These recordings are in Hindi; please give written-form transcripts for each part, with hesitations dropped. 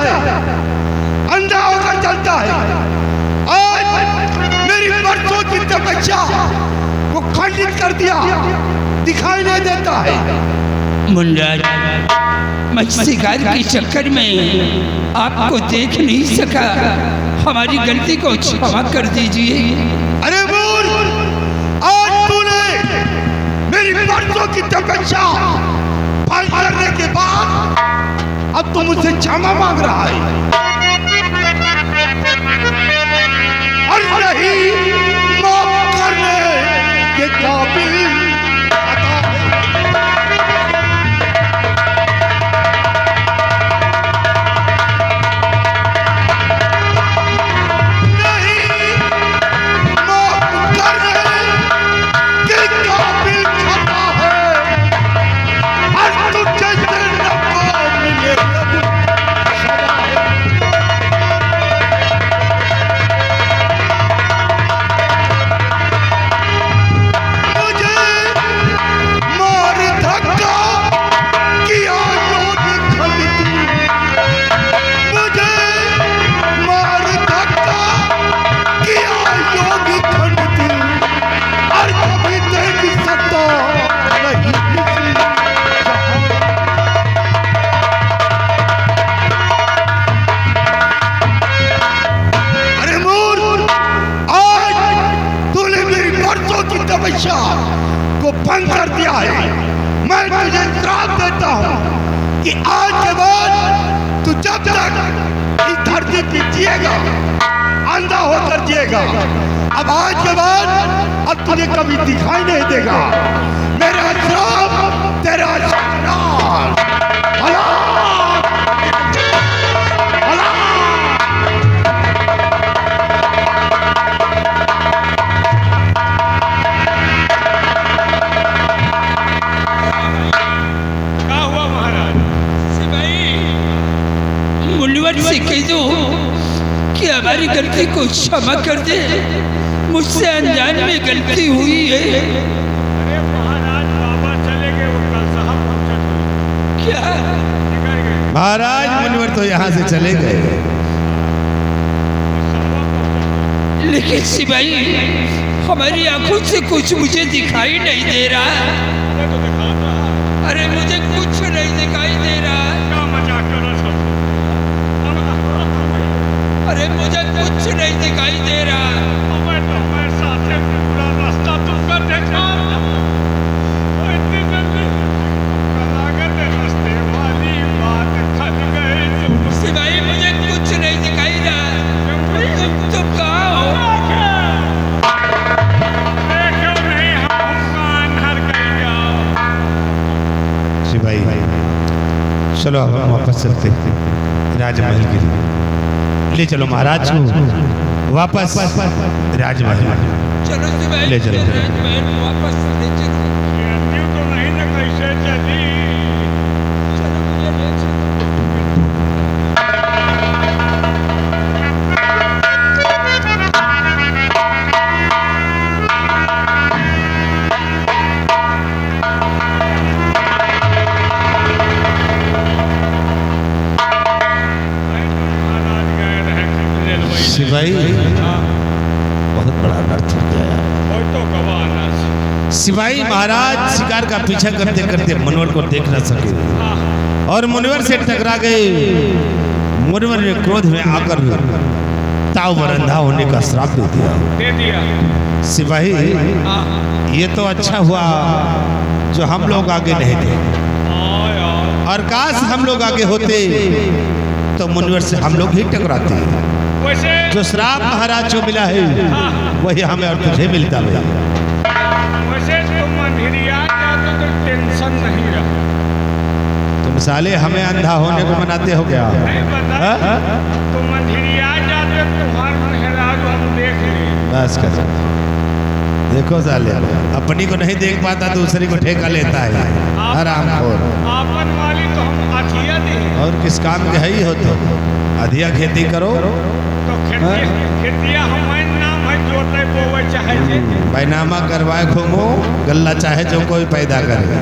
है, अंधा होकर चलता है। आज मेरी बरसों की तपस्या वो खंडित कर दिया, दिखाई नहीं देता है। मुंडराज, मैं शिकार के चक्कर में आपको देख नहीं सका, हमारी गलती को क्षमा कर दीजिए। अरे मूर्ख, आज तूने मेरी बरसों की तपस्या फल करने के बाद अब तू मुझसे क्षमा मांग रहा है। और नहीं माफ करने के काबिल को भंग कर दिया है। मैं तुझे श्राप देता हूँ कि आज के बाद तू जब तक इस धरती पर जिएगा अंधा होकर जिएगा। अब आज के बाद अब तुझे कभी दिखाई नहीं देगा। मेरा श्राप तेरा शानदार से कह दो कि हमारी गलती को क्षमा कर दे, मुझसे अनजान में गलती हुई है। अरे महाराज, बाबा चले गए, वो कल साहब पहुंचे। क्या महाराज? मुनिवर तो यहाँ से चले गए, लेकिन सिपाही हमारी आंखों से कुछ मुझे दिखाई नहीं दे रहा। अरे मुझे कुछ नहीं दिखाई दे रहा। क्या मजाक कर रहा सब? अरे मुझे कुछ नहीं दिखाई दे रहा। मैं साथे पूरा रास्ता तुमका देखा, इतनी जल्दी लागत रास्ते वाली बात खल गई। सिपाही मुझे कुछ नहीं दिखाई रहा। तुम कहाँ हो? देखो नहीं, हम कान हर गया। सिपाही चलो हम वापस चलते राजमहल के लिए। ले चलो महाराज को वापस राजमहल। चलो सिपाही, ले चलो राजमहल वापस ले चलो। यूं तो नहीं ना कैसे चली। चलो मुझे ले चलो। सिपाही बहुत बड़ा अर्थ हो गया। सिपाही महाराज शिकार का पीछा करते करते मुनिवर को देख न सके और मुनिवर से टकरा गए। मुनिवर ने क्रोध में आकर ताव पर अंधा होने का श्राप दे दिया। सिपाही ये तो अच्छा हुआ जो हम लोग आगे नहीं थे, और काश हम लोग आगे होते तो मुनिवर से हम लोग ही टकराते। जो श्राप महाराज को मिला है वही हमें और तुझे मिलता है। वैसे तुम अंधेरिया जाते तो टेंशन नहीं रहा। तुम साले हमें अंधा होने को मनाते हो क्या? नहीं पता, तुम अंधेरिया जाते तुम्हारा मेहराज हम देख ले। बस कर, देखो साले अपनी को नहीं देख पाता दूसरी को ठेका लेता है। आराम खोर आपन वाली तो हम अधिया दे। और किस काम के है ही हो तो अधिया खेती करो तो खेतिया हमारे नाम है, जोते बोवे चाहे जे। बैनामा करवाए घूमो, गल्ला चाहे जो कोई पैदा करे।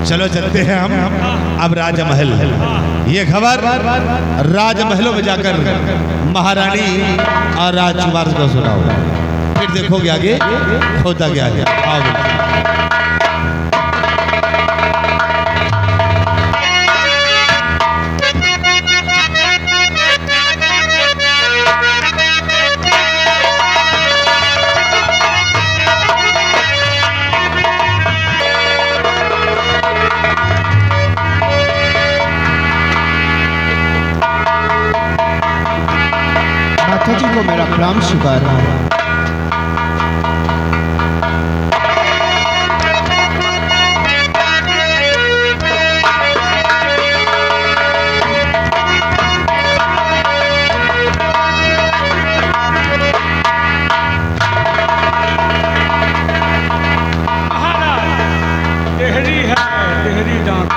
चलो चलते हैं हम अब राजमहल। ये खबर राजमहलों में जाकर महारानी और राजकुमार को सुनाओ, फिर देखोगे आगे होता क्या है। आओ माता जी को मेरा प्रणाम स्वीकार है। देहरी है, देहरी दांत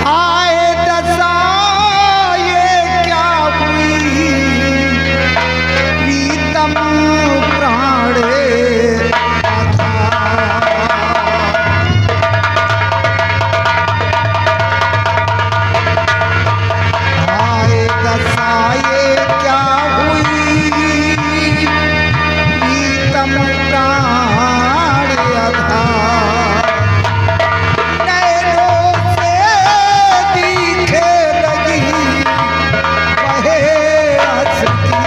आए दशा ये क्या हुई, प्रीतम प्राणे आए दशा ये क्या हुई, प्रीतम प्राण आधार। नैनों से दिखे लगी बहे अश्रु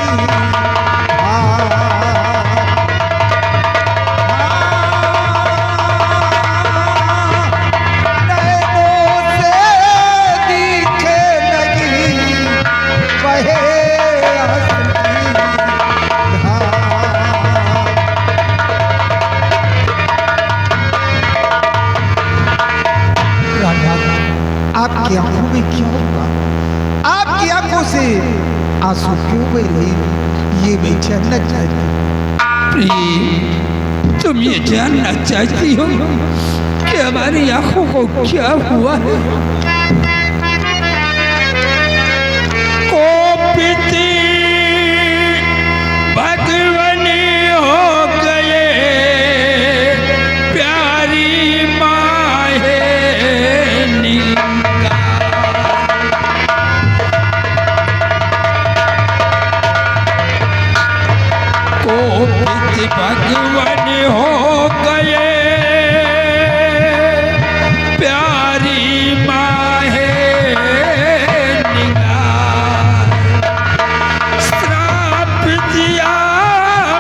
नैनों से दिखे लगी बहे अश्रु आपकी आंखों में क्यों हुआ? आपकी आंखों से आंसू क्यों बह रही? ये मैं जानना चाहती हूँ। प्रिय, तुम ये जानना चाहती हो कि हमारी आंखों को क्या हुआ है? कोपिती भगवान हो गए, प्यारी माहे निंगा। कोपित भगवान हो गए, प्यारी माहे निंगा। श्राप दिया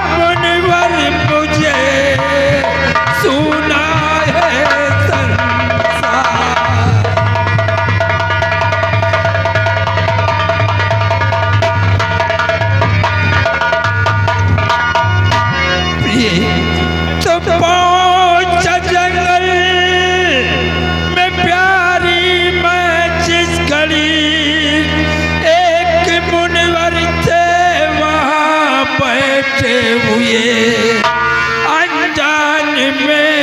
मुनिवर मुझे, सुना है संसार। प्रिय, तुम पहुंचा जंगल में प्यारी मैं जिस घड़ी, एक मुनिवर थे वहाँ बैठे हुए। अनजान में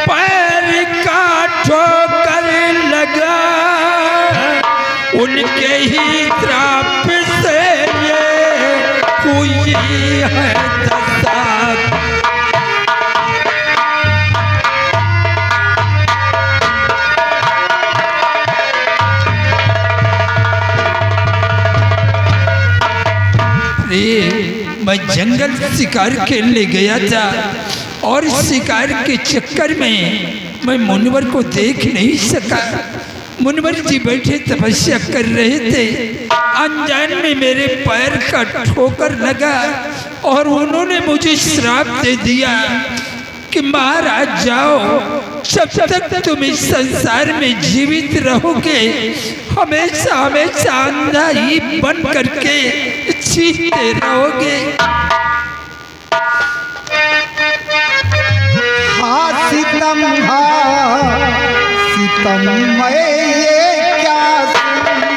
पैर का ठोकर लगा, उनके ही श्राप से ये हुई है दशा। मैं जंगल शिकार खेलने गया था और शिकार के चक्कर में मैं मुनिवर को देख नहीं सका। मुनिवर जी बैठे तपस्या कर रहे थे, अनजान में मेरे पैर का ठोकर लगा और उन्होंने मुझे श्राप दे दिया कि महाराज जाओ, जब तक तुम इस संसार में जीवित रहोगे हमेशा हमेशा अंधा ही बन करके जीते रहोगे। हाँ सीतम, हाँ सीतम मैं ये क्या सुन रही।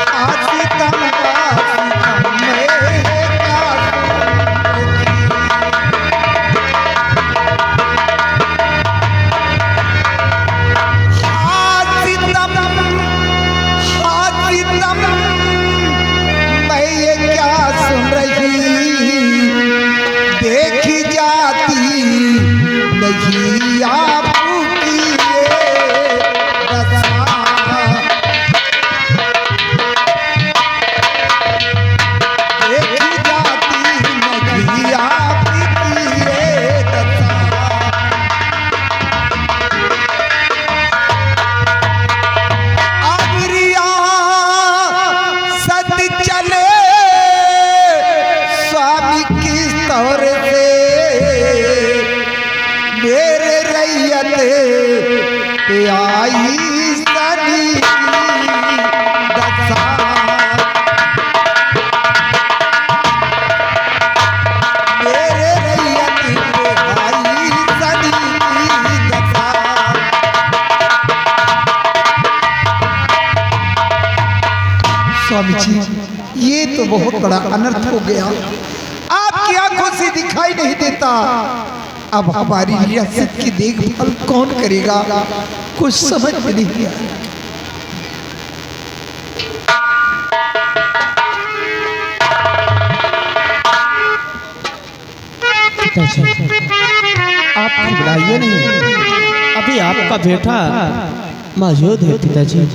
हाँ सीतम, हाँ सीतम मैं पे आई सनी की दशा। मेरे रैयत पे आई सनी की दशा। स्वामी जी, ये तो बहुत बड़ा अनर्थ हो गया। आपकी आंखों से दिखाई नहीं देता, अब हमारी रियासत की देखभाल कौन करेगा? कुछ समझ में नहीं आया। आप घबराइए नहीं, अभी आपका बेटा मौजूद है पिताजी।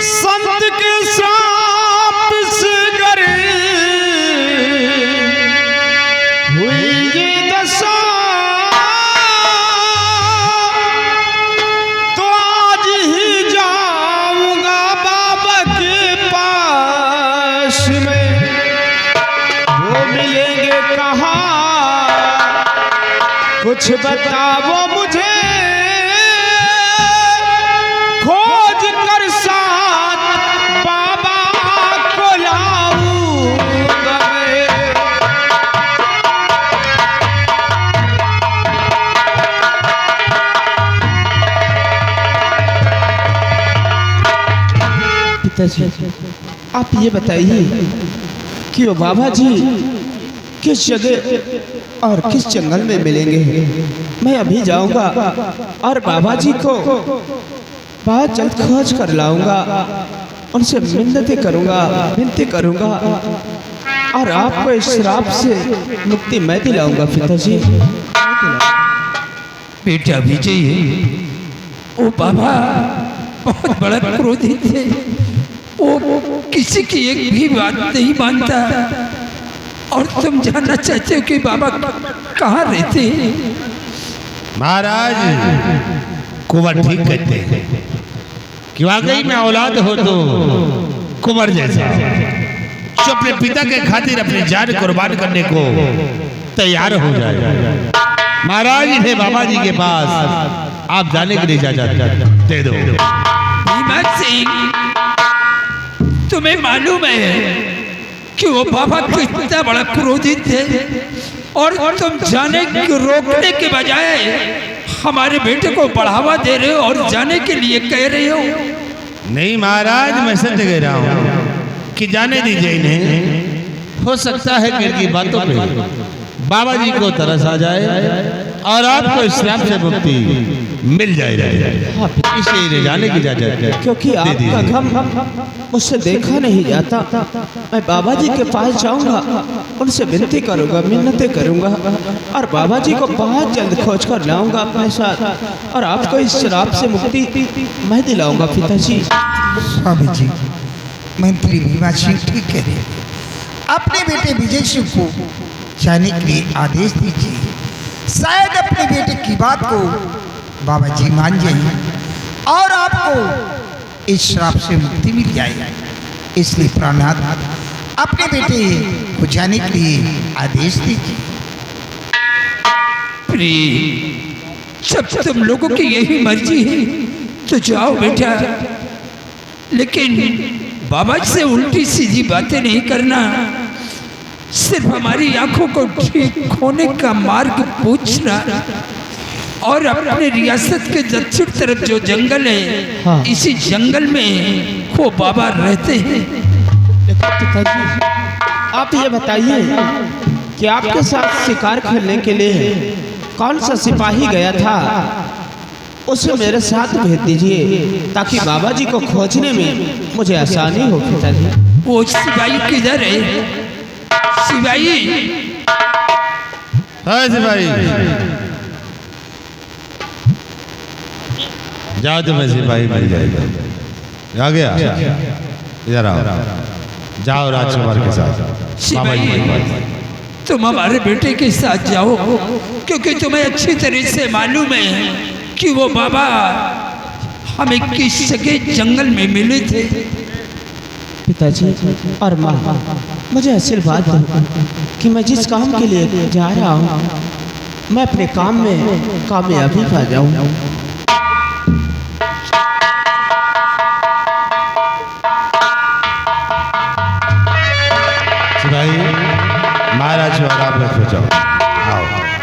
संत के साप से डरे हुई ये दशा, तो आज ही जाऊंगा बाबा के पास में। वो मिलेंगे कहाँ, कुछ बताओ मुझे, खोज कर साथ बाबा को लाऊंगा मैं। पिताजी, आप ये बताइए कि वो बाबा जी किस जगह और किस जंगल में मिलेंगे? मैं अभी जाऊंगा और बाबा जी को बहुत जल्द खोज कर लाऊंगा, उनसे मिन्नतें करूंगा, विनती करूंगा और आपको इस श्राप से मुक्ति मैं दिलाऊंगा पिताजी। बेटा विजय, वो बाबा बहुत बड़ा क्रोधी थे। वो किसी की एक भी बात नहीं मानता। और तुम जानना चाहते हो कि बाबा कहाँ रहते हैं? महाराज, कुंवर ठीक कहते हैं कि वाकई में औलाद हो तो कुंवर जैसा, जो अपने पिता के खातिर अपनी जान कुर्बान करने को तैयार हो जाए। महाराज, इन्हें बाबा जी के पास आप जाने के लिए इजाजत दे दो। भीमा सिंह, तुम्हें मालूम है कि वो बाबा कितना बड़ा क्रोधित थे, और तुम जाने को रोकने के बजाय हमारे बेटे को बढ़ावा दे रहे हो और जाने के लिए कह रहे हो। नहीं महाराज, मैं सत्य कह रहा हूँ कि जाने दीजिए इन्हें। हो सकता है कि इनकी बातों पे बाबा जी को तरस आ जाए और आपको इस श्राप से मुक्ति मिल जाए। इसलिए इन्हें जाने की इजाजत है, क्योंकि आपका गम मुझसे देखा नहीं जाता। मैं बाबा जी के पास जाऊंगा, उनसे विनती करूंगा, मिन्नतें करूंगा और बाबा जी को बहुत जल्द खोज कर लाऊंगा अपने साथ, और आपको इस श्राप से मुक्ति मैं दिलाऊंगा पिताजी। स्वामी जी, मंत्री भीमा सिंह ठीक कह रहे हैं। अपने बेटे विजय सिंह को जाने के लिए आदेश दीजिए। शायद अपने बेटे की बात को बाबा जी मान जाएंगे और आपको इस श्राप से मुक्ति मिल जाएगी। इसलिए प्राणनाथ, अपने बेटे को जाने के लिए आदेश दीजिए। जब तुम लोगों की यही मर्जी है तो जाओ बेटा, लेकिन बाबा से उल्टी सीधी बातें नहीं करना। सिर्फ हमारी आंखों को ठीक होने का मार्ग पूछना, और अपने रियासत के दक्षिण तरफ जो जंगल है, हाँ। इसी जंगल में वो बाबा रहते हैं। पिताजी, आप ये बताइए कि आपके साथ शिकार खेलने के लिए कौन सा सिपाही गया था, उसे मेरे साथ भेज दीजिए ताकि बाबा जी को खोजने में मुझे आसानी हो पिताजी। वो सिपाही किधर है? सिपाही, हाँ सिपाही, जाओ तो मैं सिपाही मिल जाएगा। आ गया, इधर आओ, जाओ राजकुमार के साथ बाबा जी के पास। तुम हमारे बेटे के साथ जाओ, क्योंकि तुम्हें अच्छी तरह से मालूम है कि वो बाबा हमें किस जगह जंगल में मिले थे। पिताजी और माँ, मुझे आशीर्वाद दो कि मैं जिस काम के लिए जा रहा हूँ मैं अपने काम में कामयाबी पा जाऊँ। सिपाही महाराज और आप रख जाओ। आओ